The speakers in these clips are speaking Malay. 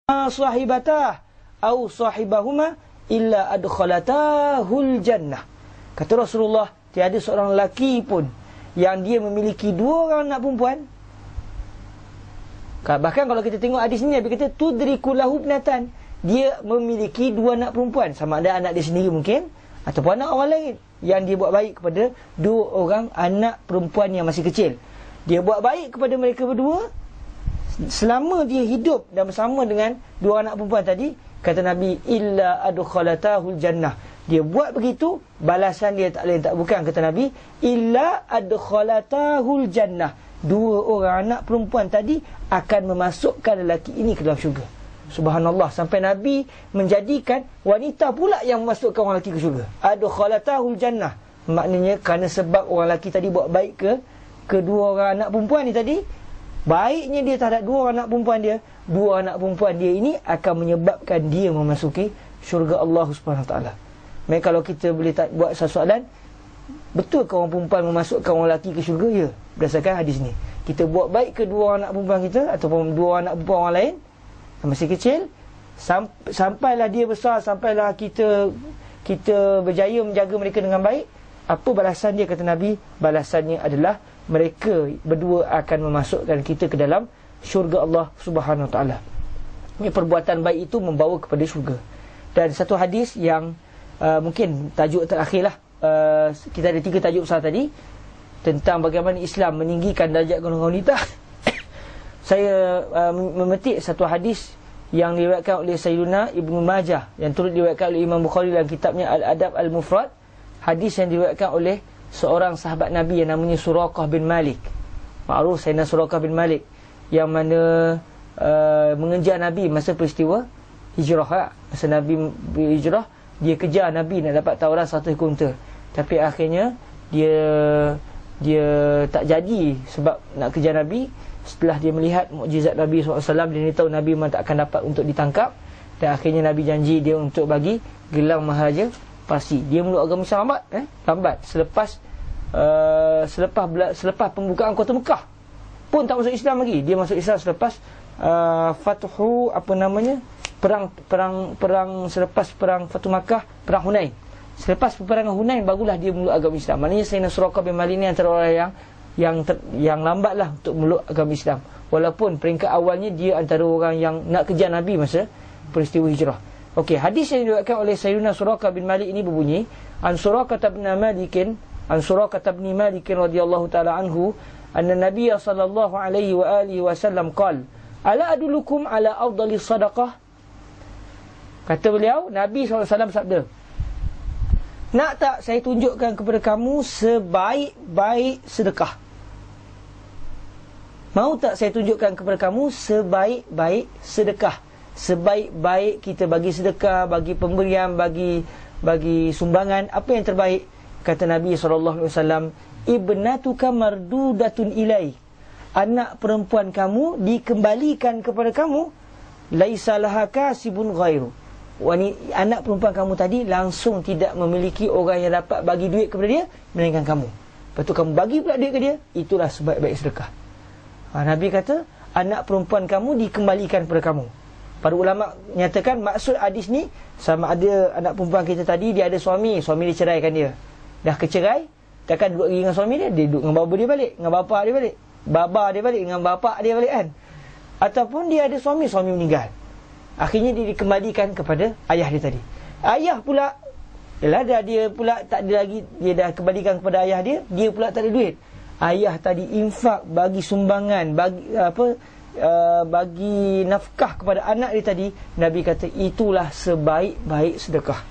sahibatah au sahibahuma illa adkhalatahul jannah. Kata Rasulullah, tiada seorang lelaki pun yang dia memiliki dua orang anak perempuan. Bahkan kalau kita tengok hadis ni, Nabi kata tudriku lahu ibnatan, dia memiliki dua anak perempuan, sama ada anak dia sendiri mungkin ataupun anak orang lain, yang dia buat baik kepada dua orang anak perempuan yang masih kecil. Dia buat baik kepada mereka berdua selama dia hidup dan bersama dengan dua anak perempuan tadi. Kata Nabi, illa adkhalatahul jannah, dia buat begitu, balasan dia tak lain tak bukan, kata Nabi, illa adkhalatahul jannah, dua orang anak perempuan tadi akan memasukkan lelaki ini ke dalam syurga. Subhanallah, sampai Nabi menjadikan wanita pula yang memasukkan orang lelaki ke syurga. Adkhalatahul jannah, maknanya kerana sebab orang lelaki tadi buat baik ke kedua orang anak perempuan ni tadi, baiknya dia terhadap dua orang anak perempuan dia, dua anak perempuan dia ini akan menyebabkan dia memasuki syurga Allah Subhanahu Wa Taala. Maka kalau kita boleh buat soalan, betul ke orang perempuan memasukkan orang lelaki ke syurga? Ya, berdasarkan hadis ni. Kita buat baik ke dua anak perempuan kita ataupun dua anak perempuan orang lain yang masih kecil, sampailah dia besar, sampailah kita berjaya menjaga mereka dengan baik, apa balasan dia? Kata Nabi, balasannya adalah mereka berdua akan memasukkan kita ke dalam syurga Allah Subhanahu Wa Taala. Ini perbuatan baik itu membawa kepada syurga. Dan satu hadis yang mungkin tajuk terakhirlah, kita ada 3 tajuk besar tadi tentang bagaimana Islam meninggikan darjat golongan wanita. Saya memetik satu hadis yang diriwayatkan oleh Sayyidina Ibnu Majah, yang turut diriwayatkan oleh Imam Bukhari dalam kitabnya Al-Adab Al-Mufrad. Hadis yang diriwayatkan oleh seorang sahabat Nabi yang namanya Suraqah bin Malik. Ma'ruf Sayyidina Suraqah bin Malik, yang mana mengejar Nabi masa peristiwa hijrah. Masa Nabi hijrah, dia kejar Nabi nak dapat tawaran 100 ekor unta. Tapi akhirnya dia tak jadi sebab nak kejar Nabi. Setelah dia melihat mukjizat Nabi SAW, dia tahu Nabi memang tak akan dapat untuk ditangkap. Dan akhirnya Nabi janji dia untuk bagi gelang Maharaja Parsi. Dia meluk agama Islam lambat. Selepas pembukaan kota Mekah pun tak masuk Islam lagi. Dia masuk Islam selepas perang selepas perang Fatu Makkah, perang Hunain. Selepas peperangan Hunain barulah dia meluk agama Islam. Maknanya Sayyidina Suraqah bin Malik ni antara orang yang lambatlah untuk meluk agama Islam. Walaupun peringkat awalnya dia antara orang yang nak kejar Nabi masa peristiwa hijrah. Okey, hadis yang diriwayatkan oleh Sayyidina Suraqah bin Malik ini berbunyi, An Suraqah bin Malik radhiyallahu taala anhu, anna Nabiy sallallahu alaihi wa alihi wasallam qala, ala adullukum ala afdalis sadaqah. Kata beliau, Nabi SAW sabda, nak tak saya tunjukkan kepada kamu sebaik-baik sedekah? Mau tak saya tunjukkan kepada kamu sebaik-baik sedekah? Sebaik-baik kita bagi sedekah, bagi pemberian, bagi sumbangan, apa yang terbaik? Kata Nabi SAW, ibnatuka mardudatun ilai, anak perempuan kamu dikembalikan kepada kamu, laisa laha kasibun ghairu, anak perempuan kamu tadi langsung tidak memiliki orang yang dapat bagi duit kepada dia melainkan kamu. Lepas tu kamu bagi pula duit ke dia, itulah sebaik-baik sedekah. Nabi kata anak perempuan kamu dikembalikan kepada kamu. Para ulama nyatakan maksud hadis ni, sama ada anak perempuan kita tadi dia ada suami dia ceraikan dia, dah kecerai, takkan duduk lagi dengan suami dia duduk dengan bapa dia balik, dengan bapa dia balik, baba dia balik dengan bapa dia balik kan. Ataupun dia ada suami meninggal, akhirnya dia dikembalikan kepada ayah dia tadi. Ayah pula, dia pula tak ada lagi, dia dah kembalikan kepada ayah dia, dia pula tak ada duit. Ayah tadi infak, bagi sumbangan, bagi nafkah kepada anak dia tadi. Nabi kata itulah sebaik-baik sedekah.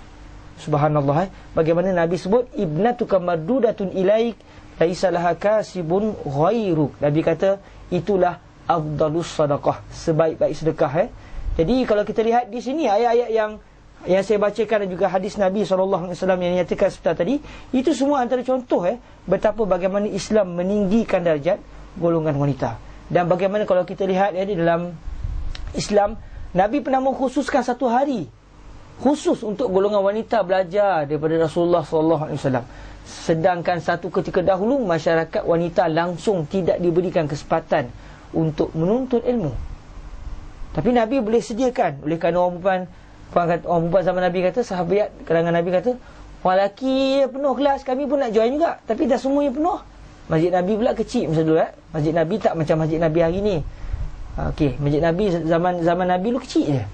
Subhanallah. Bagaimana Nabi sebut ibnatuka mardudatun ilaik laisa laha kasibun ghairu. Nabi kata itulah afdalus sadaqah, sebaik-baik sedekah. Jadi kalau kita lihat di sini ayat-ayat yang saya bacakan dan juga hadis Nabi SAW yang nyatakan sebentar tadi, itu semua antara contoh betapa bagaimana Islam meninggikan darjat golongan wanita. Dan bagaimana kalau kita lihat di dalam Islam, Nabi pernah mengkhususkan satu hari khusus untuk golongan wanita belajar daripada Rasulullah SAW. Sedangkan satu ketika dahulu masyarakat wanita langsung tidak diberikan kesempatan untuk menuntut ilmu. Tapi Nabi boleh sediakan. Oleh kerana orang perempuan zaman Nabi kata, sahabat kalangan Nabi kata, orang lelaki penuh kelas, kami pun nak join juga. Tapi dah semuanya penuh. Masjid Nabi pula kecil masa dulu. Masjid Nabi tak macam masjid Nabi hari ni. Okey, masjid Nabi zaman Nabi dulu kecil je.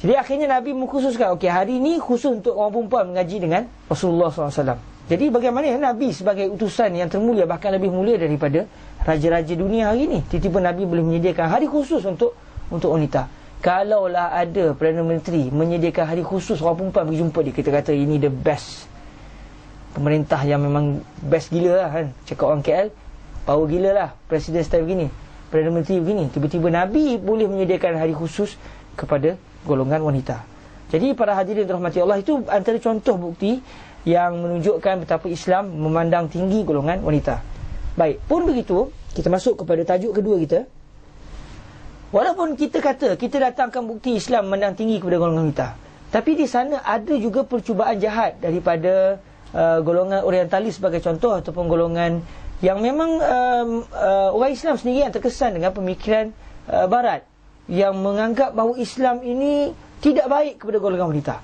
Jadi akhirnya Nabi mengkhususkan, okey, hari ni khusus untuk orang perempuan mengaji dengan Rasulullah SAW. Jadi bagaimana Nabi sebagai utusan yang termulia, bahkan lebih mulia daripada raja-raja dunia hari ni, tiba-tiba Nabi boleh menyediakan hari khusus untuk wanita. Kalaulah ada Perdana Menteri menyediakan hari khusus orang perempuan pergi jumpa dia, kita kata ini the best. Pemerintah yang memang best gila lah kan. Cakap orang KL, power gila lah. Presiden style begini, Perdana Menteri begini. Tiba-tiba Nabi boleh menyediakan hari khusus kepada golongan wanita. Jadi para hadirin dirahmati Allah, itu antara contoh bukti yang menunjukkan betapa Islam memandang tinggi golongan wanita. Baik, pun begitu, kita masuk kepada tajuk kedua kita. Walaupun kita kata kita datangkan bukti Islam memandang tinggi kepada golongan wanita, tapi di sana ada juga percubaan jahat daripada golongan orientalis sebagai contoh, ataupun golongan yang memang orang Islam sendiri yang terkesan dengan pemikiran barat, yang menganggap bahawa Islam ini tidak baik kepada golongan wanita.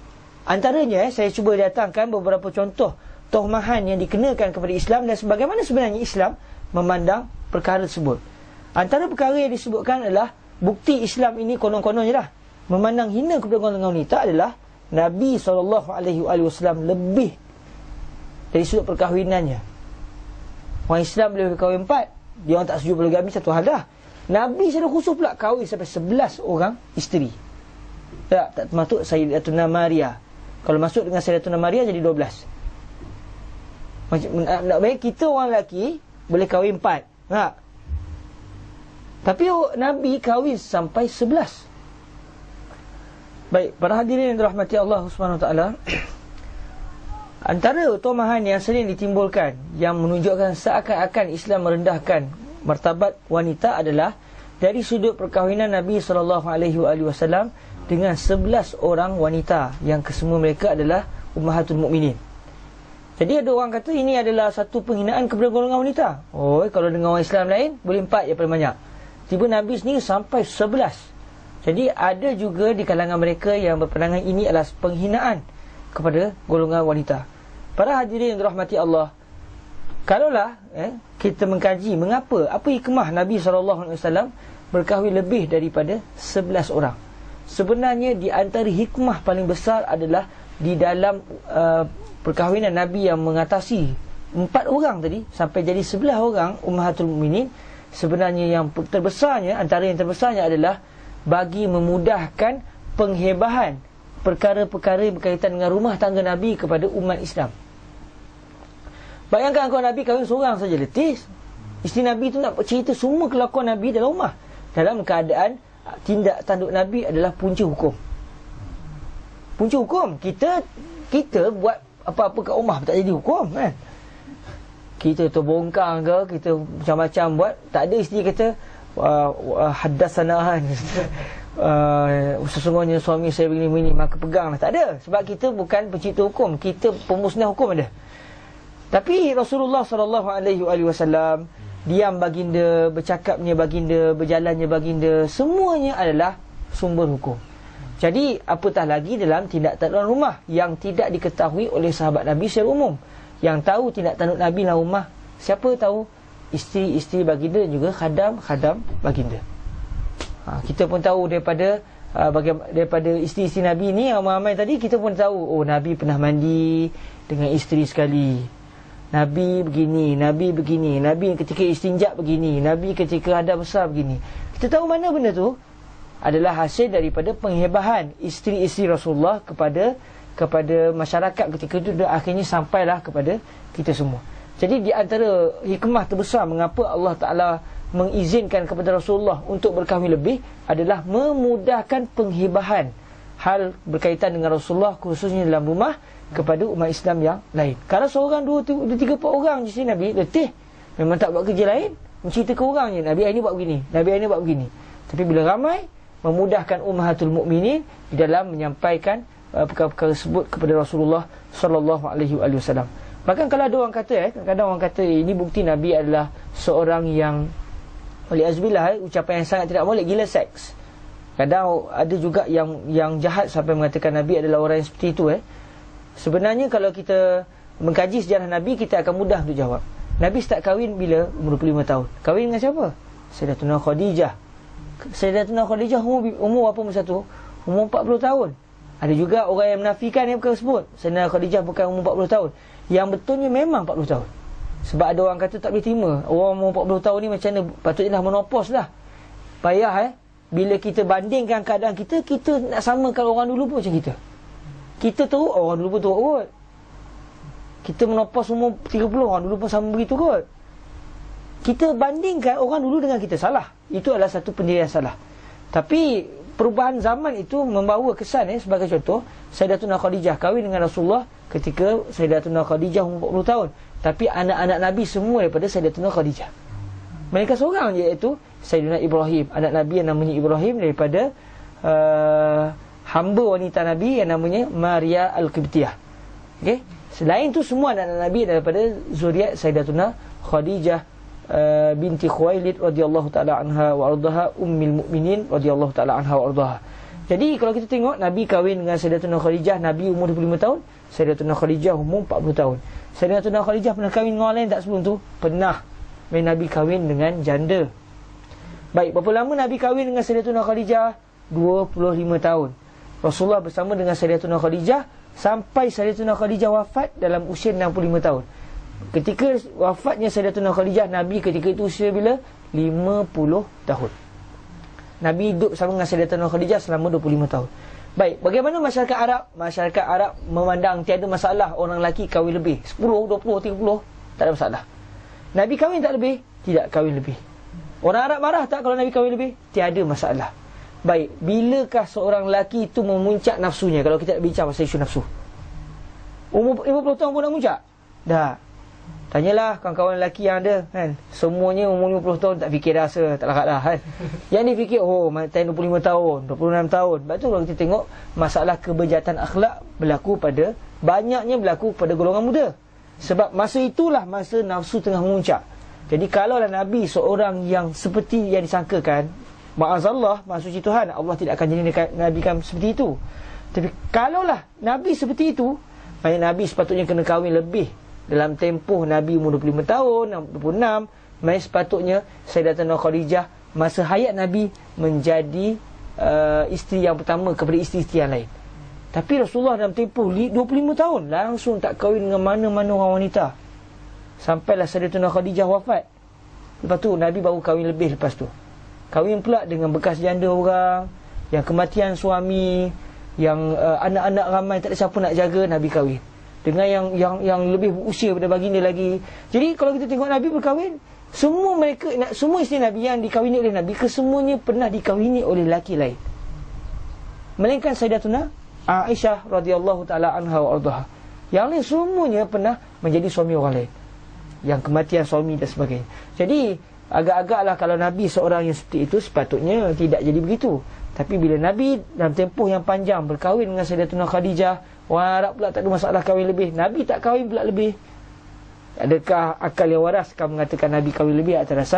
Antaranya, saya cuba datangkan beberapa contoh tohmahan yang dikenakan kepada Islam dan sebagaimana sebenarnya Islam memandang perkara tersebut. Antara perkara yang disebutkan adalah bukti Islam ini konon-kononnya lah memandang hina kepada golongan wanita adalah Nabi SAW lebih dari sudut perkahwinannya. Orang Islam boleh berkahwin 4, dia orang tak setuju poligami, satu hal dah. Nabi secara khusus pula kahwin sampai 11 orang isteri. Tak termasuk Sayyidatuna Maria. Kalau masuk dengan Sayyidatuna Maria jadi 12. Nak baik kita orang lelaki boleh kahwin 4. Tak? Tapi Nabi kahwin sampai 11. Baik, para hadirin yang dirahmati Allah SWT, antara tomahan yang sering ditimbulkan yang menunjukkan seakan-akan Islam merendahkan martabat wanita adalah dari sudut perkahwinan Nabi SAW dengan 11 orang wanita yang kesemua mereka adalah Ummahatul Mukminin. Jadi ada orang kata ini adalah satu penghinaan kepada golongan wanita. Oh, kalau dengan orang Islam lain boleh 4 yang paling banyak. Tiba Nabi sendiri sampai 11. Jadi ada juga di kalangan mereka yang berpandangan ini adalah penghinaan kepada golongan wanita. Para hadirin yang dirahmati Allah, kalaulah kita mengkaji mengapa, apa hikmah Nabi SAW berkahwin lebih daripada 11 orang. Sebenarnya di antara hikmah paling besar adalah di dalam perkahwinan Nabi yang mengatasi 4 orang tadi sampai jadi 11 orang Ummahatul Mukminin. Sebenarnya yang terbesarnya, antara yang terbesarnya adalah bagi memudahkan penghebahan perkara-perkara yang berkaitan dengan rumah tangga Nabi kepada umat Islam. Bayangkan kalau Nabi kahwin seorang saja letih, isteri Nabi tu nak cerita semua kelakuan Nabi dalam rumah, dalam keadaan tindak tanduk Nabi adalah punca hukum. Punca hukum. Kita buat apa-apa kat rumah tak jadi hukum kan. Kita terbongkang ke, kita macam-macam buat, tak ada isteri kata haddasanahan sesungguhnya suami saya begini-begini, maka peganglah. Tak ada. Sebab kita bukan pencipta hukum, kita pemusnah hukum ada. Tapi Rasulullah SAW, diam baginda, bercakapnya baginda, berjalannya baginda, semuanya adalah sumber hukum. Jadi apatah lagi dalam tindak tanduk rumah yang tidak diketahui oleh sahabat Nabi secara umum. Yang tahu tindak tanduk Nabi dalam rumah, siapa tahu? Isteri-isteri baginda juga khadam-khadam baginda. Kita pun tahu daripada isteri-isteri Nabi ni, ramai-ramai tadi, kita pun tahu, oh Nabi pernah mandi dengan isteri sekali. Nabi begini, Nabi ketika istinja begini, Nabi ketika hadap besar begini. Kita tahu mana benda tu adalah hasil daripada penghebahan isteri-isteri Rasulullah kepada masyarakat ketika itu, dan akhirnya sampailah kepada kita semua. Jadi di antara hikmah terbesar mengapa Allah Ta'ala mengizinkan kepada Rasulullah untuk berkahwin lebih adalah memudahkan penghebahan hal berkaitan dengan Rasulullah, khususnya dalam rumah, kepada umat Islam yang lain. Kalau seorang, dua, tiga, 4 orang je sini Nabi letih, memang tak buat kerja lain, menceritakan orang je, Nabi ini buat begini, Nabi ini buat begini. Tapi bila ramai, memudahkan Ummahatul Mukminin di dalam menyampaikan perkara-perkara tersebut kepada Rasulullah SAW. Bahkan kalau ada orang kata, kadang-kadang orang kata ini bukti Nabi adalah seorang yang, wali'azbillah, ucapan yang sangat tidak boleh, gila seks. Kadang ada juga yang jahat sampai mengatakan Nabi adalah orang yang seperti itu. Sebenarnya kalau kita mengkaji sejarah Nabi, kita akan mudah untuk jawab. Nabi start kahwin bila? Umur 25 tahun. Kahwin dengan siapa? Sayyidatuna Khadijah. Sayyidatuna Khadijah umur apa masa tu? Umur 40 tahun. Ada juga orang yang menafikan yang tersebut. Sayyidatuna Khadijah bukan umur 40 tahun. Yang betulnya memang 40 tahun. Sebab ada orang kata tak boleh terima. Orang umur 40 tahun ni macam mana? Patutnya dah menopause dah. Payah bila kita bandingkan keadaan kita, kita nak samakan orang dulu pun macam kita. Kita teruk, orang dulu pun teruk kot. Kita menopause umur 30, orang dulu pun sama begitu kot. Kita bandingkan orang dulu dengan kita, salah. Itu adalah satu pendirian salah. Tapi perubahan zaman itu membawa kesan sebagai contoh, Sayyidatuna Khadijah kahwin dengan Rasulullah ketika Sayyidatuna Khadijah umur 40 tahun. Tapi anak-anak Nabi semua daripada Sayyidatuna Khadijah. Mereka seorang je, iaitu Sayyidina Ibrahim. Anak Nabi yang namanya Ibrahim daripada hamba wanita Nabi yang namanya Maria Al-Qibtiyah. Okay? Selain tu semua anak-anak Nabi daripada zuriat Sayyidatuna Khadijah binti Khuwailid radhiyallahu taala anha wa ardaha, ummul mukminin radhiyallahu taala anha wa ardaha. Jadi kalau kita tengok Nabi kahwin dengan Sayyidatuna Khadijah, Nabi umur 25 tahun, Sayyidatuna Khadijah umur 40 tahun. Sayyidatuna Khadijah pernah kahwin dengan orang lain tak sebelum tu? Pernah. Nabi kahwin dengan janda. Baik, berapa lama Nabi kahwin dengan Sayyidatuna Khadijah? 25 tahun. Rasulullah bersama dengan Sayyidatuna Khadijah sampai Sayyidatuna Khadijah wafat dalam usia 65 tahun. Ketika wafatnya Sayyidatuna Khadijah, Nabi ketika itu usia bila? 50 tahun. Nabi hidup sama dengan Sayyidatuna Khadijah selama 25 tahun. Baik, bagaimana masyarakat Arab? Masyarakat Arab memandang tiada masalah orang lelaki kahwin lebih 10, 20, 30, tak ada masalah. Nabi kahwin tak lebih? Tidak kahwin lebih. Orang Arab marah tak kalau Nabi kahwin lebih? Tiada masalah. Baik, bilakah seorang lelaki itu memuncak nafsunya? Kalau kita bincang pasal isu nafsu, umur 50 tahun pun dah muncak? Dah. Tanyalah kawan-kawan lelaki yang ada kan, semuanya umur 50 tahun tak fikir rasa, tak larat dah kan. Yang ni fikir, oh time 25 tahun, 26 tahun. Sebab tu kalau kita tengok masalah kebejatan akhlak banyaknya berlaku pada golongan muda. Sebab masa itulah masa nafsu tengah memuncak. Jadi kalaulah Nabi seorang yang seperti yang disangkakan, ma'azallah, maha suci Tuhan, Allah tidak akan jadi Nabi kan seperti itu. Tapi kalaulah Nabi seperti itu, maknanya Nabi sepatutnya kena kahwin lebih. Dalam tempoh Nabi umur 25 tahun, 26, maknanya sepatutnya Sayyidatuna Khadijah masa hayat Nabi menjadi isteri yang pertama kepada isteri-isteri yang lain. Tapi Rasulullah dalam tempoh 25 tahun langsung tak kahwin dengan mana-mana orang wanita. Sampailah Sayyidatuna Khadijah wafat. Lepas tu Nabi baru kahwin lebih lepas tu. Kahwin pula dengan bekas janda orang, yang kematian suami, yang anak-anak ramai tak ada siapa nak jaga, Nabi kahwin. Dengan yang lebih berusia daripada baginda lagi. Jadi kalau kita tengok Nabi berkahwin, semua mereka, semua isteri Nabi yang dikahwini oleh Nabi, kesemuanya pernah dikahwini oleh lelaki lain. Melainkan Sayyidatuna Aisyah radhiyallahu taala anha wa ardaha. Yang lain semuanya pernah menjadi suami orang lain, yang kematian suami dan sebagainya. Jadi agak-agaklah kalau Nabi seorang yang seperti itu, sepatutnya tidak jadi begitu. Tapi bila Nabi dalam tempoh yang panjang berkahwin dengan Sayyidatuna Khadijah, orang Arab pula tak ada masalah kahwin lebih, Nabi tak kahwin pula lebih. Adakah akal yang waras akan mengatakan Nabi kahwin lebih atas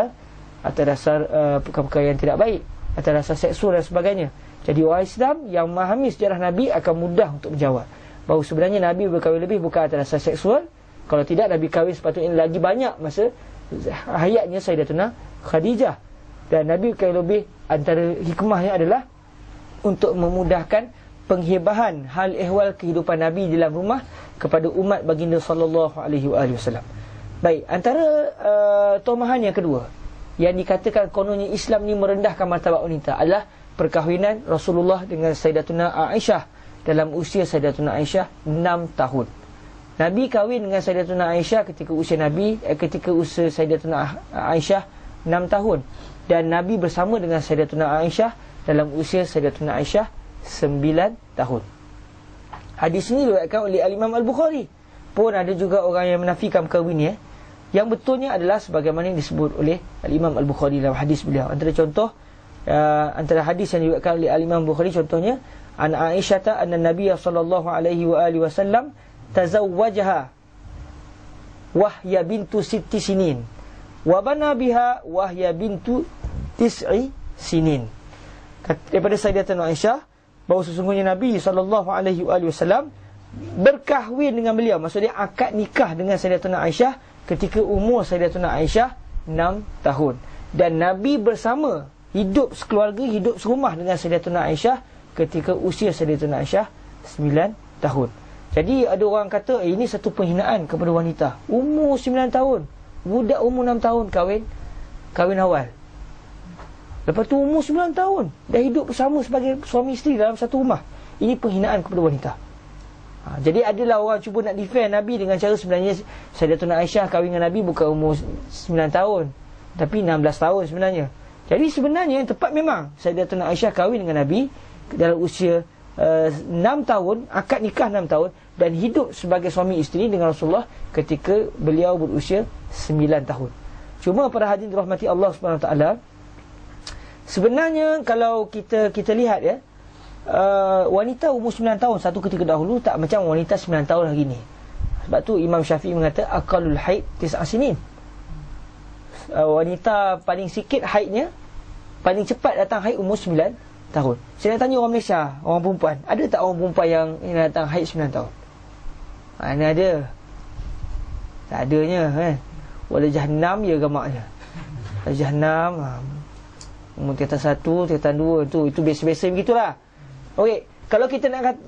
dasar perkara-perkara yang tidak baik, atas dasar seksual dan sebagainya? Jadi orang Islam yang memahami sejarah Nabi akan mudah untuk menjawab bahawa sebenarnya Nabi berkahwin lebih bukan atas dasar seksual. Kalau tidak, Nabi kahwin sepatutnya lagi banyak masa hayatnya Sayyidatuna Khadijah. Dan Nabi berkahwin lebih, antara hikmahnya adalah untuk memudahkan penghebahan hal ehwal kehidupan Nabi dalam rumah kepada umat baginda sallallahu alaihi wasallam. Baik, antara tomahan yang kedua yang dikatakan kononnya Islam ni merendahkan martabat wanita adalah perkahwinan Rasulullah dengan Sayyidatuna Aisyah dalam usia Sayyidatuna Aisyah 6 tahun. Nabi kahwin dengan Sayyidatuna Aisyah ketika usia Sayyidatuna Aisyah 6 tahun, dan Nabi bersama dengan Sayyidatuna Aisyah dalam usia Sayyidatuna Aisyah 9 tahun. Hadis ini diriwayatkan oleh Al-Imam Al-Bukhari. Pun ada juga orang yang menafikan perkara ini. Yang betulnya adalah sebagaimana yang disebut oleh Al-Imam Al-Bukhari dalam hadis beliau. Antara hadis yang diriwayatkan oleh Al-Imam Al-Bukhari, contohnya an Aisyah anna Nabiy sallallahu alaihi wasallam tazawwajaha wahya bintu 6 sinin wa bana biha wahya bintu 9 sinin. daripada Sayyidatina Aisyah bahawa sesungguhnya Nabi SAW berkahwin dengan beliau. Maksudnya akad nikah dengan Sayyidatina Aisyah ketika umur Sayyidatina Aisyah 6 tahun. Dan Nabi bersama, hidup sekeluarga, hidup serumah dengan Sayyidatina Aisyah ketika usia Sayyidatina Aisyah 9 tahun. Jadi ada orang kata ini satu penghinaan kepada wanita. Umur 9 tahun, budak umur 6 tahun kahwin awal. Lepas tu umur 9 tahun dah hidup bersama sebagai suami isteri dalam satu rumah. Ini penghinaan kepada wanita. Jadi adalah orang cuba nak defend Nabi dengan cara sebenarnya Sayyidatina Aisyah kahwin dengan Nabi bukan umur 9 tahun, tapi 16 tahun sebenarnya. Jadi sebenarnya yang tepat memang Sayyidatina Aisyah kahwin dengan Nabi dalam usia 6 tahun, akad nikah 6 tahun, dan hidup sebagai suami isteri dengan Rasulullah ketika beliau berusia 9 tahun. Cuma para hadirin dirahmati Allah SWT, sebenarnya kalau kita lihat ya, wanita umur 9 tahun satu ketika dahulu tak macam wanita 9 tahun hari ni. Sebab tu Imam Syafi'i mengata aqallul haid 9 sinin. Wanita paling sikit haidnya, paling cepat datang haid umur 9 tahun. Saya nak tanya orang Malaysia, orang perempuan, ada tak orang perempuan yang datang haid 9 tahun? Mana ada? Tak adanya kan. Wala jahannam ya gamaknya. Jahannam umur tingkatan 1, tingkatan 2 itu biasa-biasa begitulah. Okey, kalau kita nak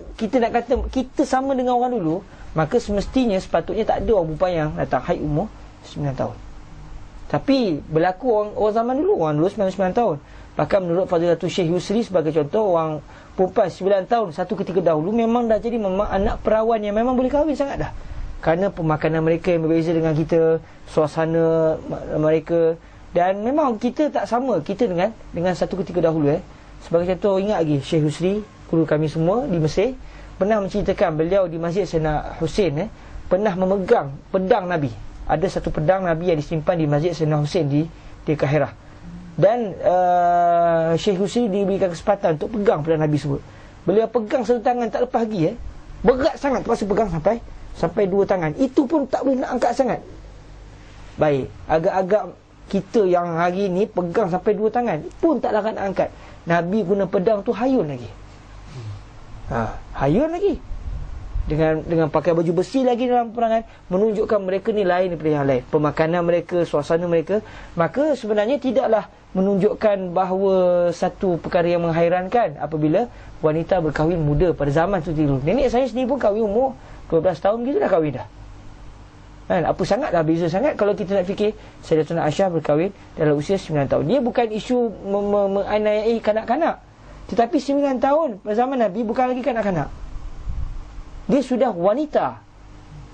kata kita sama dengan orang dulu, maka semestinya sepatutnya tak ada orang perempuan yang datang haid umur 9 tahun. Tapi berlaku orang zaman dulu, orang dulu 9 tahun. Bahkan menurut Fadilatul Syekh Yusri sebagai contoh, orang perempuan 9 tahun satu ketika dahulu memang dah jadi memang anak perawan yang memang boleh kahwin sangat dah. Kerana pemakanan mereka yang berbeza dengan kita, suasana mereka, dan memang kita tak sama kita dengan satu ketika dahulu. Sebagai contoh, ingat lagi Syekh Yusri, guru kami semua di Mesir, pernah menceritakan beliau di Masjid Sayyidina Hussein pernah memegang pedang Nabi. Ada satu pedang Nabi yang disimpan di Masjid Sayyidina Hussein di Kahirah. Dan Syekh Yusri diberikan kesempatan untuk pegang pedang Nabi sebut. Beliau pegang satu tangan tak lepas lagi. Berat sangat, terpaksa pegang sampai 2 tangan. Itu pun tak boleh nak angkat sangat. Baik, agak-agak kita yang hari ni pegang sampai 2 tangan pun tak larat nak angkat. Nabi guna pedang tu hayun lagi. Hayun lagi. Dengan pakai baju besi lagi dalam perangan, menunjukkan mereka ni lain daripada yang lain. Pemakanan mereka, suasana mereka. Maka sebenarnya tidaklah menunjukkan bahawa satu perkara yang menghairankan apabila wanita berkahwin muda pada zaman tu dulu. Nenek saya sendiri pun kahwin umur 12 tahun gitu dah kahwin dah. Kan, apa sangatlah beza sangat kalau kita nak fikir Sayyidatina Aisyah berkahwin dalam usia 9 tahun. Dia bukan isu menganiayai kanak-kanak. Tetapi 9 tahun pada zaman Nabi bukan lagi kanak-kanak. Dia sudah wanita.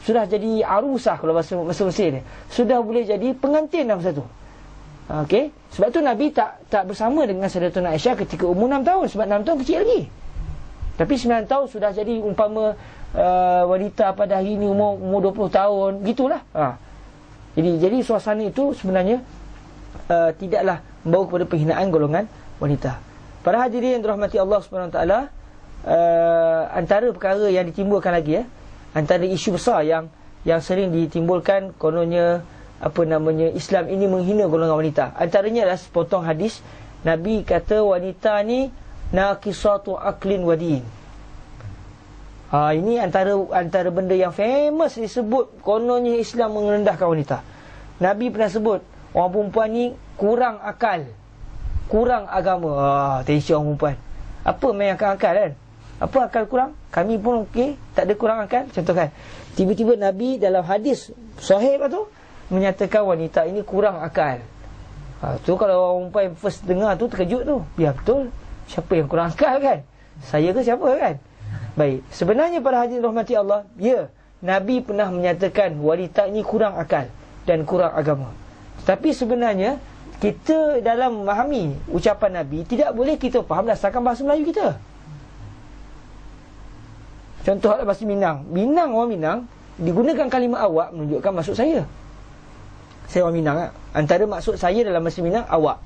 Sudah jadi arusah kalau bahasa Mesir ni. Sudah boleh jadi pengantin dah masa tu. Okey. Sebab tu Nabi tak bersama dengan Sayyidatina Aisyah ketika umur 6 tahun. Sebab 6 tahun kecil lagi. Tapi 9 tahun sudah jadi umpama wanita pada hari ini umur 20 tahun. Gitulah. Jadi suasana itu sebenarnya tidaklah membawa kepada penghinaan golongan wanita. Para hadirin yang dirahmati Allah SWT, antara perkara yang ditimbulkan lagi antara isu besar yang sering ditimbulkan, kononnya Islam ini menghina golongan wanita. Antaranya adalah sepotong hadis Nabi kata wanita ni naqisatu aqlin wa din. Ini antara benda yang famous disebut, kononnya Islam merendahkan wanita. Nabi pernah sebut orang perempuan ni kurang akal, kurang agama. Tensi orang perempuan. Apa main akal kan? Apa akal kurang? Kami pun okey, tak ada kurang akal. Contohkan, tiba-tiba Nabi dalam hadis sahih tu menyatakan wanita ini kurang akal. Tu kalau orang perempuan first dengar tu terkejut tu. Ya betul. Siapa yang kurang akal kan? Saya ke siapa kan? Baik, sebenarnya para hadirin rahmati Allah, ya, Nabi pernah menyatakan wanita ini kurang akal dan kurang agama. Tapi sebenarnya kita dalam memahami ucapan Nabi tidak boleh kita faham berdasarkan bahasa Melayu kita. Contohlah bahasa Minang. Orang Minang digunakan kalimah awak menunjukkan maksud saya. Saya orang Minang. Antara maksud saya dalam bahasa Minang awak.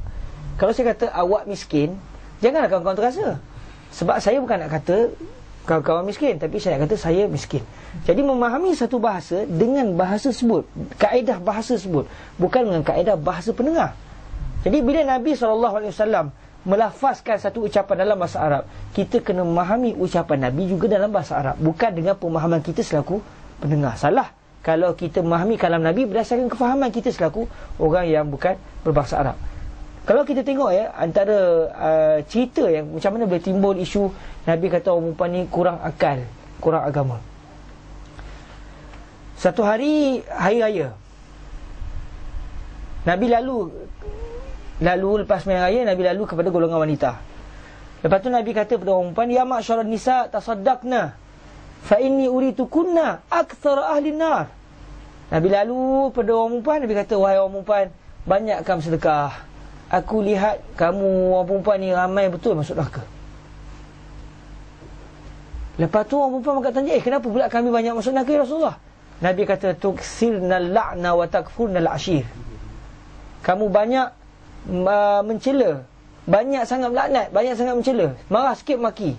Kalau saya kata awak miskin, janganlah kawan-kawan terasa. Sebab saya bukan nak kata kawan-kawan miskin, tapi saya nak kata saya miskin. Jadi memahami satu bahasa dengan bahasa sebut, kaedah bahasa sebut, bukan dengan kaedah bahasa pendengar. Jadi bila Nabi SAW melafazkan satu ucapan dalam bahasa Arab, kita kena memahami ucapan Nabi juga dalam bahasa Arab, bukan dengan pemahaman kita selaku pendengar. Salah kalau kita memahami kalam Nabi berdasarkan kefahaman kita selaku orang yang bukan berbahasa Arab. Kalau kita tengok ya, antara cerita yang macam mana boleh timbul isu Nabi kata orang perempuan ni kurang akal, kurang agama. Satu hari raya, Nabi lalu lepas main raya, Nabi lalu kepada golongan wanita. Lepas tu Nabi kata kepada orang perempuan, ya ma'syarun nisa tasaddaqna fa inni uritukunna aktsara ahli nar. Nabi lalu pada orang perempuan, Nabi kata, wahai orang perempuan, banyakkan sedekah. Aku lihat kamu orang perempuan ni ramai betul masuk neraka. Lepas tu orang perempuan akan tanya, kenapa pula kami banyak masuk neraka ya Rasulullah? Nabi kata, tuksirna la'na wa takfurna al-ashir. Kamu banyak mencela, banyak sangat melaknat, banyak sangat mencela, marah sikit maki.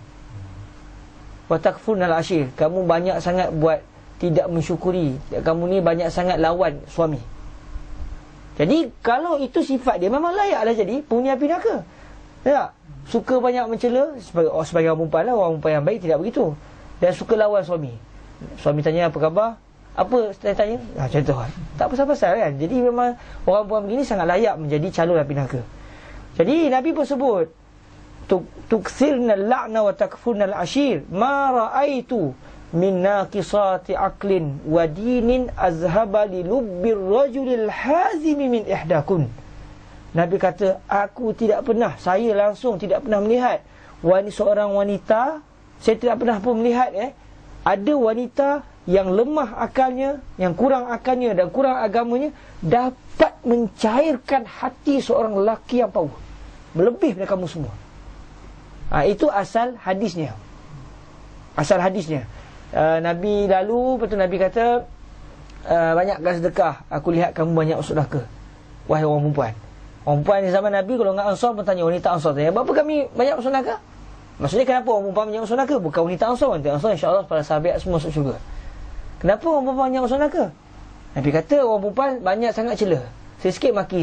Wa takfurna al-ashir. Kamu banyak sangat buat tidak mensyukuri. Kamu ni banyak sangat lawan suami. Jadi kalau itu sifat dia, memang layaklah jadi penghuni api neraka. Tak? Suka banyak mencela, sebagai orang perempuan lah, orang perempuan yang baik tidak begitu. Dan suka lawan suami. Suami tanya apa khabar? Apa saya tanya? Contoh kan. Tak pasal-pasal kan. Jadi memang orang perempuan begini sangat layak menjadi calon api neraka. Jadi Nabi pun sebut, tuksirna la'na wa takfurna al-ashir ma ra'aitu min naqisati aqlin wa dinin azhaba li lubbir rajulil hazimi min ihdakun. Nabi kata, aku tidak pernah, saya langsung tidak pernah melihat seorang wanita, saya tidak pernah pun melihat ada wanita yang lemah akalnya, yang kurang akalnya dan kurang agamanya dapat mencairkan hati seorang lelaki yang power, melebih daripada kamu semua. Itu asal hadisnya. Asal hadisnya. Nabi lalu, lepas tu Nabi kata, banyakkan sedekah, aku lihat kamu banyak masuk neraka, wahai orang perempuan. Orang perempuan di zaman Nabi, kalau dengan Ansar pun tanya, wanita Ansar tanya, berapa kami banyak masuk neraka? Maksudnya kenapa orang perempuan banyak masuk neraka? Bukan wanita Ansar. Wanita Ansar insyaAllah para sahabat semua masuk syurga. Kenapa orang perempuan banyak masuk neraka? Nabi kata orang perempuan banyak sangat cela, sikit maki.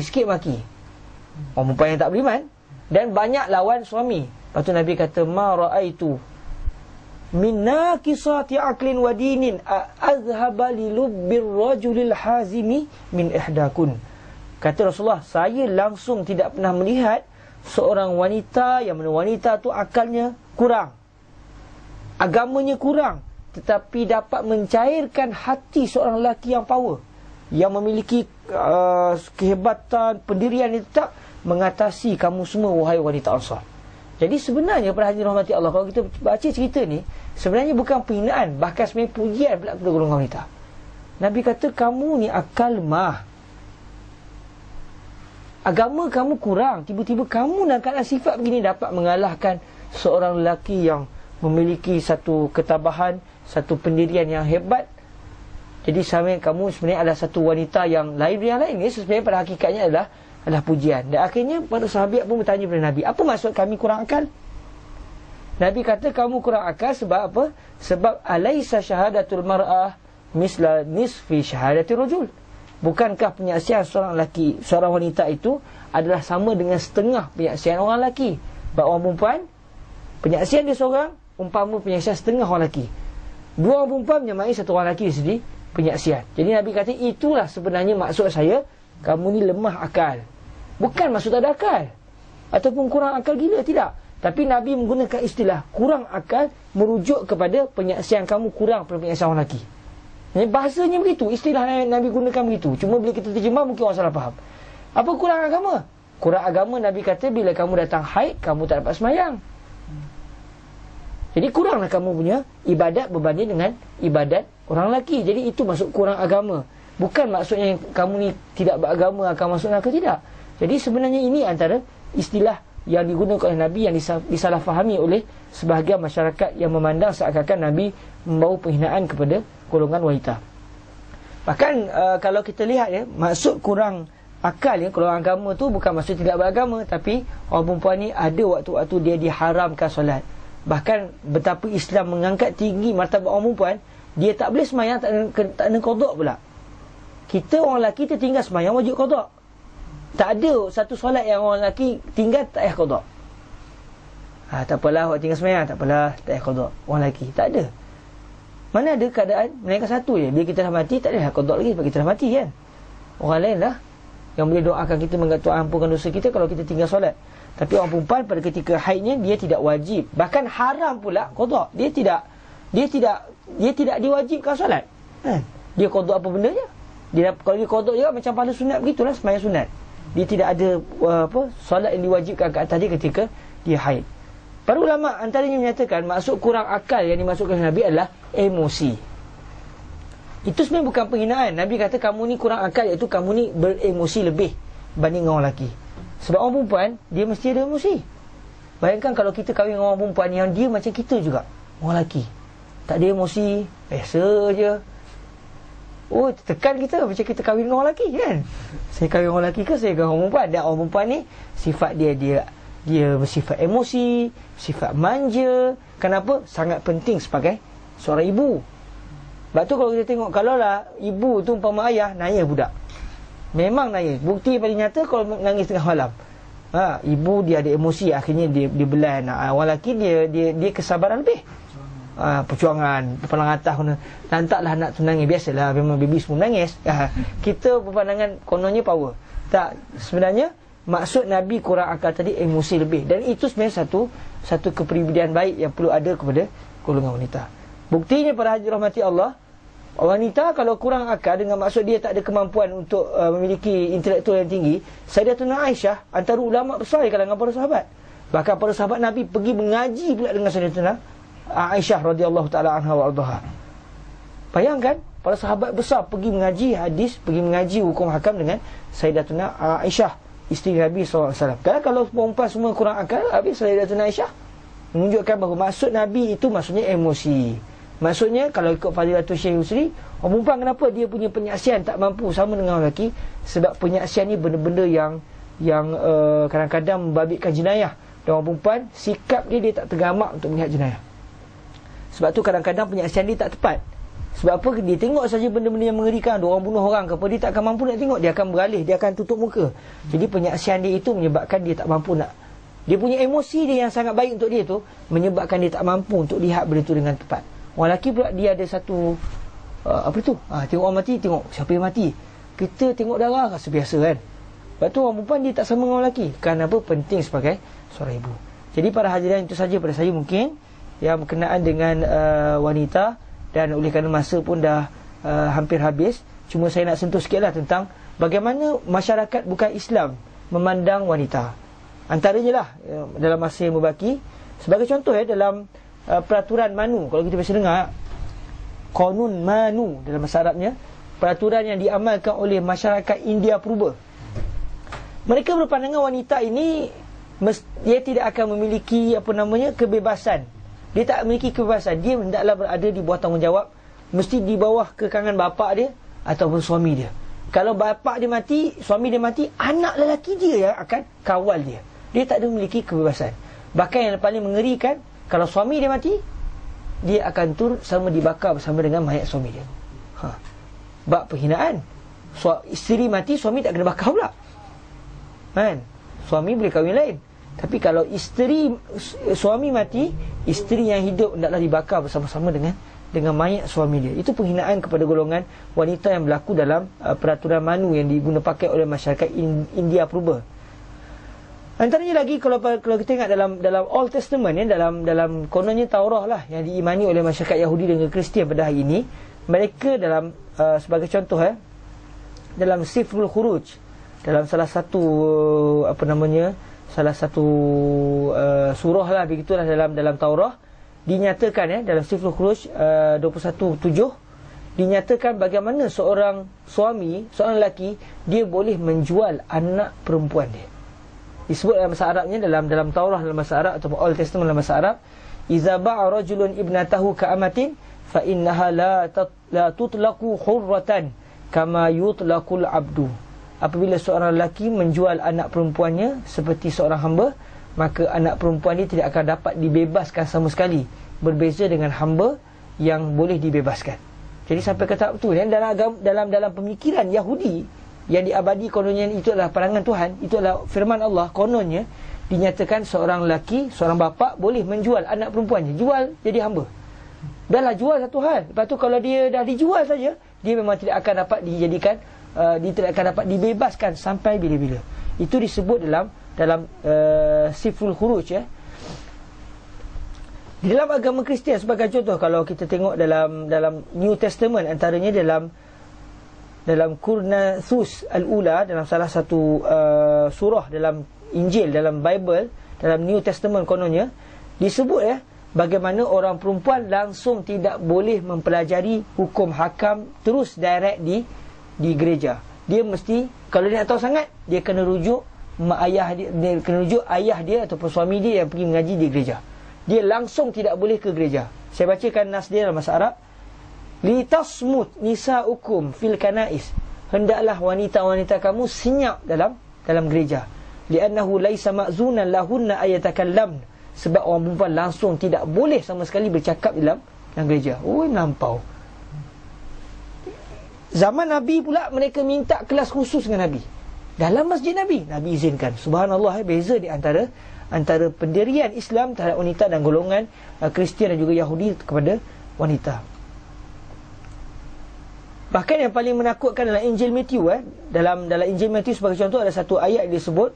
Orang perempuan yang tak beriman, dan banyak lawan suami. Lepas tu Nabi kata, ma ra'aitu min naqisati aqlin wa dinin azhaba li lubbir rajulil hazimi min ihdakun. Kata Rasulullah, saya langsung tidak pernah melihat seorang wanita yang mana wanita tu akalnya kurang, agamanya kurang, tetapi dapat mencairkan hati seorang lelaki yang power, yang memiliki kehebatan, pendirian yang tetap mengatasi kamu semua wahai wanita Ansar. Jadi sebenarnya para hadirin rahmati Allah, kalau kita baca cerita ni, sebenarnya bukan penghinaan, bahkan sebenarnya pujian pula kepada golongan wanita. Nabi kata, kamu ni akal lemah, agama kamu kurang, tiba-tiba kamu dalam keadaan sifat begini dapat mengalahkan seorang lelaki yang memiliki satu ketabahan, satu pendirian yang hebat. Jadi kamu sebenarnya adalah satu wanita yang lain dari yang lain. Ini sebenarnya pada hakikatnya adalah pujian. Dan akhirnya para sahabat pun bertanya kepada Nabi, apa maksud kami kurang akal? Nabi kata, kamu kurang akal sebab apa? Sebab alaisa syahadatul mar'ah misla nisfi syahadati rajul. Bukankah penyaksian seorang lelaki, seorang wanita itu adalah sama dengan setengah penyaksian orang lelaki? Sebab orang perempuan, penyaksian dia seorang, umpama penyaksian setengah orang lelaki. Dua orang perempuan menyamai satu orang lelaki di sini penyaksian. Jadi Nabi kata, itulah sebenarnya maksud saya, kamu ni lemah akal. Bukan maksud tak ada akal ataupun kurang akal gila, tidak. Tapi Nabi menggunakan istilah kurang akal merujuk kepada penyaksian kamu kurang pada penyaksian orang lelaki. Bahasanya begitu, istilah Nabi gunakan begitu. Cuma bila kita terjemah mungkin orang salah faham. Apa kurang agama? Kurang agama Nabi kata, bila kamu datang haid, kamu tak dapat semayang. Jadi kuranglah kamu punya ibadat berbanding dengan ibadat orang lelaki. Jadi itu maksud kurang agama. Bukan maksudnya kamu ni tidak beragama akan masuk neraka, tidak. Jadi sebenarnya ini antara istilah yang digunakan oleh Nabi yang disalahfahami oleh sebahagian masyarakat yang memandang seakan-akan Nabi membawa penghinaan kepada golongan wanita. Bahkan kalau kita lihat maksud kurang akal golongan agama tu bukan maksud tidak beragama, tapi orang perempuan ni ada waktu-waktu dia diharamkan solat. Bahkan betapa Islam mengangkat tinggi martabat orang perempuan, dia tak boleh semayang, tak ada qada pula. Kita orang lelaki tertinggal semayang wajib qada. Tak ada satu solat yang orang lelaki tinggal tak payah qada. Tak apalah awak tinggal sembahyang, tak apalah, tak payah qada. Orang lelaki tak ada. Mana ada keadaan melainkan satu je, bila kita dah mati tak ada qada lagi sebab kita dah mati kan. Orang lain lah yang boleh doakan kita, Tuhan ampunkan dosa kita kalau kita tinggal solat. Tapi orang perempuan pada ketika haidnya dia tidak wajib, bahkan haram pula qada. Dia tidak diwajibkan solat. Dia qada apa benda je. Kalau dia qada juga macam pahala sunat begitulah, sembahyang sunat. Dia tidak ada solat yang diwajibkan ke atas dia ketika dia haid. Para ulama antaranya menyatakan maksud kurang akal yang dimasukkan Nabi adalah emosi. Itu sebenarnya bukan penghinaan. Nabi kata kamu ni kurang akal, iaitu kamu ni beremosi lebih berbanding orang lelaki. Sebab orang perempuan dia mesti ada emosi. Bayangkan kalau kita kahwin dengan orang perempuan yang dia macam kita juga, orang lelaki, tak ada emosi, biasa je. Oh, tekan kita macam kita kahwin dengan orang lelaki kan. Saya kahwin orang lelaki ke saya kahwin orang perempuan? Dan orang perempuan ni sifat dia bersifat emosi, sifat manja. Kenapa? Sangat penting sebagai seorang ibu. Sebab tu kalau kita tengok, kalaulah ibu tu umpama ayah, nangis budak. Memang nangis. Bukti paling nyata kalau nangis tengah malam. Ibu dia ada emosi, akhirnya dia belah anak. Orang lelaki dia kesabaran lebih. Perjuangan pelang atas lantaklah anak tu nangis. Biasalah, memang baby semua menangis. Kita berpandangan kononnya power. Tak, sebenarnya maksud Nabi kurang akal tadi emosi lebih. Dan itu sebenarnya satu kepribadian baik yang perlu ada kepada golongan wanita. Buktinya para hadirin rahmati Allah, wanita kalau kurang akal dengan maksud dia tak ada kemampuan untuk memiliki intelektual yang tinggi, Sayyidatuna Aisyah antara ulama besar di kalangan para sahabat. Bahkan para sahabat Nabi pergi mengaji pula dengan Sayyidatuna Aisyah radhiyallahu taala anha wa ardhaha. Bayangkan para sahabat besar pergi mengaji hadis, pergi mengaji hukum hakam dengan Sayyidatuna Aisyah, isteri Nabi SAW. Kalau perempuan semua kurang akal, habis Sayyidatuna Aisyah menunjukkan bahawa maksud Nabi itu maksudnya emosi. Maksudnya kalau ikut Fadilatul Syekh Yusri, orang perempuan kenapa dia punya penyaksian tak mampu sama dengan orang lelaki? Sebab penyaksian ni benda-benda yang kadang-kadang membabitkan jenayah. Dan orang perempuan sikap dia tak tergamak untuk melihat jenayah. Sebab tu kadang-kadang penyaksian dia tak tepat. Sebab apa? Dia tengok saja benda-benda yang mengerikan, orang bunuh orang ke apa, dia tak akan mampu nak tengok, dia akan beralih, dia akan tutup muka. Jadi penyaksian dia itu menyebabkan dia tak mampu nak, dia punya emosi dia yang sangat baik untuk dia tu menyebabkan dia tak mampu untuk lihat benda tu dengan tepat. Orang lelaki pula dia ada satu tengok orang mati, tengok siapa yang mati, kita tengok darah rasa biasa kan. Sebab tu orang perempuan dia tak sama dengan orang lelaki. Kenapa? Penting sebagai seorang ibu. Jadi para hadirin, itu saja pada saya mungkin yang berkenaan dengan wanita. Dan oleh kerana masa pun dah hampir habis, cuma saya nak sentuh sikitlah tentang bagaimana masyarakat bukan Islam memandang wanita. Antaranya lah dalam masa yang berbaki, sebagai contoh dalam peraturan Manu, kalau kita biasa dengar Qanun Manu dalam bahasa Arabnya, peraturan yang diamalkan oleh masyarakat India purba. Mereka berpandangan wanita ini dia tidak akan memiliki kebebasan. Dia tak memiliki kebebasan. Dia hendaklah berada di bawah tanggungjawab, mesti di bawah kekangan bapa dia ataupun suami dia. Kalau bapa dia mati, suami dia mati, anak lelaki dia yang akan kawal dia. Dia tak ada memiliki kebebasan. Bahkan yang paling mengerikan, kalau suami dia mati, dia akan turut sama dibakar bersama dengan mayat suami dia. Bab penghinaan. Isteri mati, suami tak kena bakar pula kan? Suami boleh kahwin lain. Tapi kalau suami mati, isteri yang hidup hendaklah dibakar bersama-sama dengan mayat suami dia. Itu penghinaan kepada golongan wanita yang berlaku dalam peraturan Manu yang diguna pakai oleh masyarakat India purba. Antaranya lagi, kalau kita ingat dalam Old Testament dalam kononnya Taurah lah yang diimani oleh masyarakat Yahudi dan Kristian pada hari ini, mereka dalam sebagai contoh dalam Sifrul Khuruj, dalam salah satu surah lah begitulah dalam Taurah, dinyatakan dalam Sifrul Khuruj 21:7 dinyatakan bagaimana seorang suami, seorang lelaki, dia boleh menjual anak perempuan dia. Disebut dalam bahasa Arabnya, dalam Taurah dalam bahasa Arab atau Old Testament dalam bahasa Arab, iza ba'a rajulun ibnatahu ka'amatin fa innaha la tutlaqu hurratan kama yutlaqul abdu. Apabila seorang lelaki menjual anak perempuannya seperti seorang hamba, maka anak perempuan ini tidak akan dapat dibebaskan sama sekali, berbeza dengan hamba yang boleh dibebaskan. Jadi sampai ke tahap tu, dalam pemikiran Yahudi yang diabadi kononnya, itu adalah pandangan Tuhan, itu adalah firman Allah, kononnya dinyatakan seorang lelaki, seorang bapa boleh menjual anak perempuannya, jual jadi hamba. Dahlah jual satu hal. Lepas tu kalau dia dah dijual saja, dia memang tidak akan dapat dijadikan, dia tidak akan dapat dibebaskan sampai bila-bila. Itu disebut dalam Sifrul Khuruj, ya. Di dalam agama Kristian sebagai contoh, kalau kita tengok dalam New Testament, antaranya dalam Kurnathus Al-Ula, dalam salah satu surah dalam Injil, dalam Bible, dalam New Testament kononnya, disebut, ya, bagaimana orang perempuan langsung tidak boleh mempelajari hukum hakam terus direct di gereja. Dia mesti, kalau dia nak tahu sangat, dia kena rujuk mak ayah dia kena rujuk ayah dia ataupun suami dia yang pergi mengaji di gereja. Dia langsung tidak boleh ke gereja. Saya bacakan nas dia dalam bahasa Arab. Litasmut nisaukum fil kanais. Hendaklah wanita-wanita kamu senyap dalam gereja. Li'annahu laisa ma'zunan lahunna ayatakallam. Sebab orang perempuan langsung tidak boleh sama sekali bercakap dalam gereja. Oh, melampau. Zaman Nabi pula mereka minta kelas khusus dengan Nabi. Dalam masjid Nabi izinkan. Subhanallah, beza di antara pendirian Islam terhadap wanita dan golongan Kristian dan juga Yahudi kepada wanita. Bahkan yang paling menakutkan dalam Injil Matthew, dalam Injil Matthew sebagai contoh, ada satu ayat yang disebut,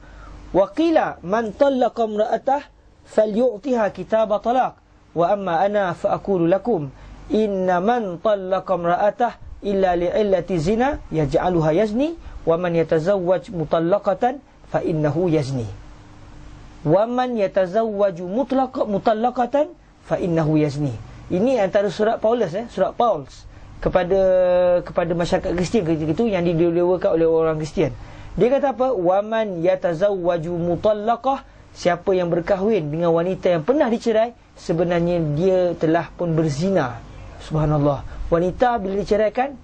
waqila man tallaqa imra'atah falyu'tiha kitaba talaq wa amma ana fa aqulu lakum inna man tallaqa imra'atah illa li'illati zina yaj'aluha yazni wa man yatazawwaj mutallaqatan fa innahu yazni wa man yatazawwaju mutallaqatan fa innahu yazni. Ini antara surat Paulus, surat Paulus kepada masyarakat Kristian ketika itu yang didewakan oleh orang Kristian. Dia kata apa? Wa man yatazawwaju mutallaqah, siapa yang berkahwin dengan wanita yang pernah dicerai, sebenarnya dia telah pun berzina. Subhanallah. Wanita bila diceraikan,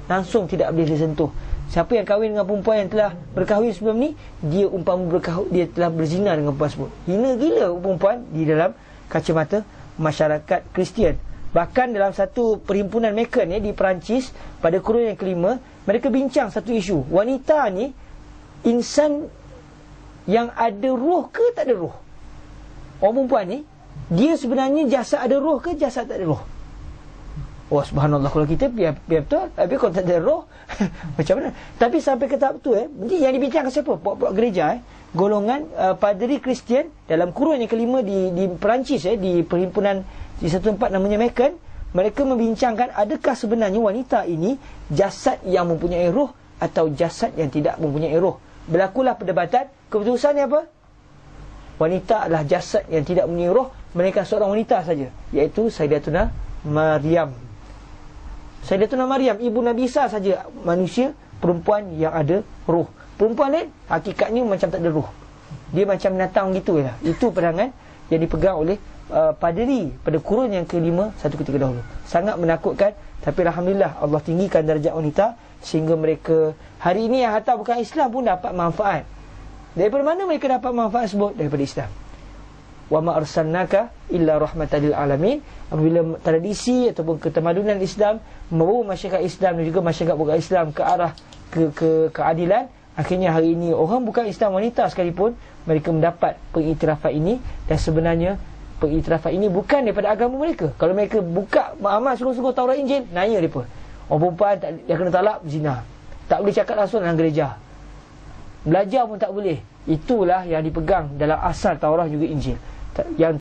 langsung tidak boleh disentuh. Siapa yang kahwin dengan perempuan yang telah berkahwin sebelum ni, dia dia telah berzina dengan perempuan tersebut. Hina gila perempuan di dalam kacamata masyarakat Kristian. Bahkan dalam satu perhimpunan Macon, di Perancis, pada kurun yang kelima, mereka bincang satu isu. Wanita ni insan yang ada roh ke tak ada roh? Orang perempuan ni, dia sebenarnya jasad ada roh ke jasad tak ada roh? Oh, subhanallah, kalau kita biar betul. Tapi kalau tak ada roh macam mana? Tapi sampai ke tahap tu, yang dibincangkan siapa? Puak-puak gereja, golongan padri Kristian dalam kurun yang kelima di Perancis, di perhimpunan di satu tempat namanya Macon. Mereka membincangkan adakah sebenarnya wanita ini jasad yang mempunyai roh atau jasad yang tidak mempunyai roh. Berlakulah perdebatan. Keputusannya apa? Wanita adalah jasad yang tidak mempunyai roh, melainkan seorang wanita saja, iaitu Sayyidatuna Maryam. Sayyidatuna Maryam, ibu Nabi Isa saja manusia perempuan yang ada roh. Perempuan lain hakikatnya macam tak ada roh. Dia macam binatang gitu lah. Itu perangan yang dipegang oleh padri pada kurun yang kelima satu ketika dahulu. Sangat menakutkan. Tapi alhamdulillah Allah tinggikan darjat wanita sehingga mereka hari ini yang hatta bukan Islam pun dapat manfaat. Daripada mana mereka dapat manfaat tersebut? Daripada Islam. Wa ma arsalnaka illa rahmatan lil alamin. Apabila tradisi ataupun ketamadunan Islam membawa masyarakat Islam dan juga masyarakat bukan Islam ke arah keadilan, akhirnya hari ini orang bukan Islam, wanita sekalipun, mereka mendapat pengiktirafan ini. Dan sebenarnya pengiktirafan ini bukan daripada agama mereka. Kalau mereka buka amal sungguh-sungguh Taurat Injil, nanya mereka, orang perempuan dia kena talak, zina, tak boleh cakap langsung dalam gereja, belajar pun tak boleh. Itulah yang dipegang dalam asal Taurat juga Injil, yang